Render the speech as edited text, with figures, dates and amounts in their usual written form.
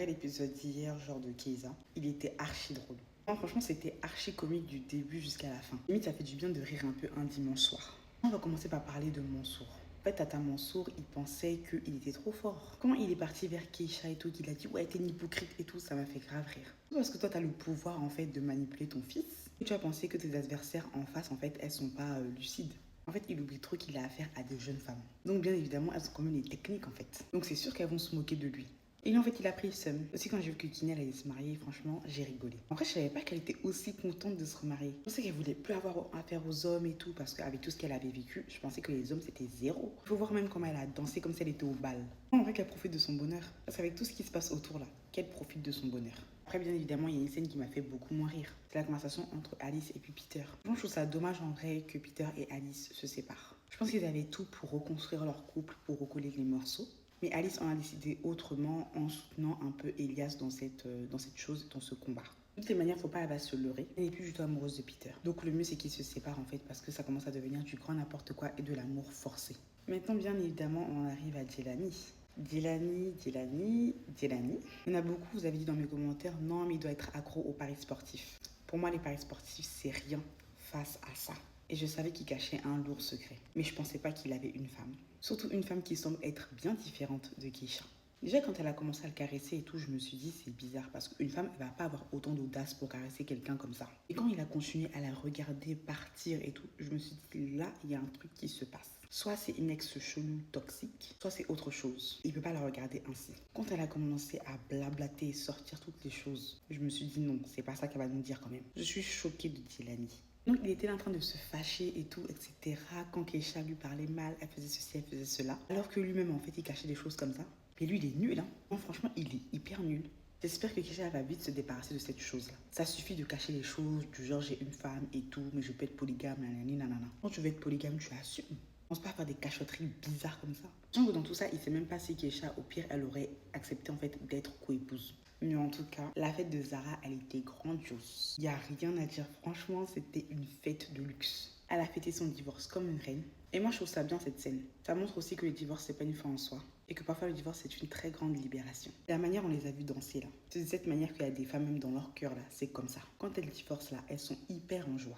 vrai, l'épisode d'hier, genre de Keiza, il était archi drôle. Non, franchement, c'était archi comique du début jusqu'à la fin. Limite, ça fait du bien de rire un peu un dimanche soir. On va commencer par parler de Mansour. En fait, Tata Mansour, il pensait qu'il était trop fort. Quand il est parti vers Keisha et tout, qu'il a dit ouais, t'es une hypocrite et tout, ça m'a fait grave rire. Parce que toi, t'as le pouvoir en fait de manipuler ton fils. Et tu as pensé que tes adversaires en face, en fait, elles sont pas lucides. En fait, il oublie trop qu'il a affaire à des jeunes femmes. Donc, bien évidemment, elles ont quand même des techniques en fait. Donc, c'est sûr qu'elles vont se moquer de lui. Et lui, en fait, il a pris le seum. Aussi, quand j'ai vu que Kinel allait se marier, franchement, j'ai rigolé. En vrai, je savais pas qu'elle était aussi contente de se remarier. Je pensais qu'elle voulait plus avoir affaire aux hommes et tout, parce qu'avec tout ce qu'elle avait vécu, je pensais que les hommes, c'était zéro. Il faut voir même comment elle a dansé comme si elle était au bal. En vrai, qu'elle profite de son bonheur. Parce qu'avec tout ce qui se passe autour là, qu'elle profite de son bonheur. Après, bien évidemment, il y a une scène qui m'a fait beaucoup moins rire. C'est la conversation entre Alice et puis Peter. Je trouve ça dommage en vrai que Peter et Alice se séparent. Je pense qu'ils avaient tout pour reconstruire leur couple, pour recoller les morceaux. Mais Alice en a décidé autrement en soutenant un peu Elias dans cette chose, dans ce combat. De toutes les manières, faut pas, elle va se leurrer. Elle n'est plus du tout amoureuse de Peter. Donc le mieux, c'est qu'ils se séparent en fait parce que ça commence à devenir du grand n'importe quoi et de l'amour forcé. Maintenant, bien évidemment, on arrive à Jelani. Jelani. Il y en a beaucoup, vous avez dit dans mes commentaires, non, mais il doit être accro aux paris sportifs. Pour moi, les paris sportifs, c'est rien face à ça. Et je savais qu'il cachait un lourd secret. Mais je pensais pas qu'il avait une femme. Surtout une femme qui semble être bien différente de Keisha. Déjà, quand elle a commencé à le caresser et tout, je me suis dit, c'est bizarre parce qu'une femme, elle va pas avoir autant d'audace pour caresser quelqu'un comme ça. Et quand il a continué à la regarder partir et tout, je me suis dit, là, il y a un truc qui se passe. Soit c'est une ex chelou toxique, soit c'est autre chose. Il peut pas la regarder ainsi. Quand elle a commencé à blablater et sortir toutes les choses, je me suis dit, non, c'est pas ça qu'elle va nous dire quand même. Je suis choquée de Jelani. Donc il était là en train de se fâcher et tout, etc. Quand Keisha lui parlait mal, elle faisait ceci, elle faisait cela. Alors que lui-même, en fait, il cachait des choses comme ça. Et lui, il est nul, hein. Non, franchement, il est hyper nul. J'espère que Keisha va vite se débarrasser de cette chose-là. Ça suffit de cacher les choses, du genre j'ai une femme et tout, mais je peux être polygame, nanana. Quand tu veux être polygame, tu assumes. On se pas à faire des cachotteries bizarres comme ça. Sachant que dans tout ça, il sait même pas si Keisha, au pire, elle aurait accepté en fait d'être co-épouse. Mais en tout cas, la fête de Zara, elle était grandiose. Il n'y a rien à dire. Franchement, c'était une fête de luxe. Elle a fêté son divorce comme une reine. Et moi, je trouve ça bien, cette scène. Ça montre aussi que le divorce, c'est pas une fin en soi. Et que parfois, le divorce, c'est une très grande libération. La manière, on les a vus danser, là. C'est de cette manière qu'il y a des femmes, même dans leur cœur, là. C'est comme ça. Quand elles divorcent, là, elles sont hyper en joie.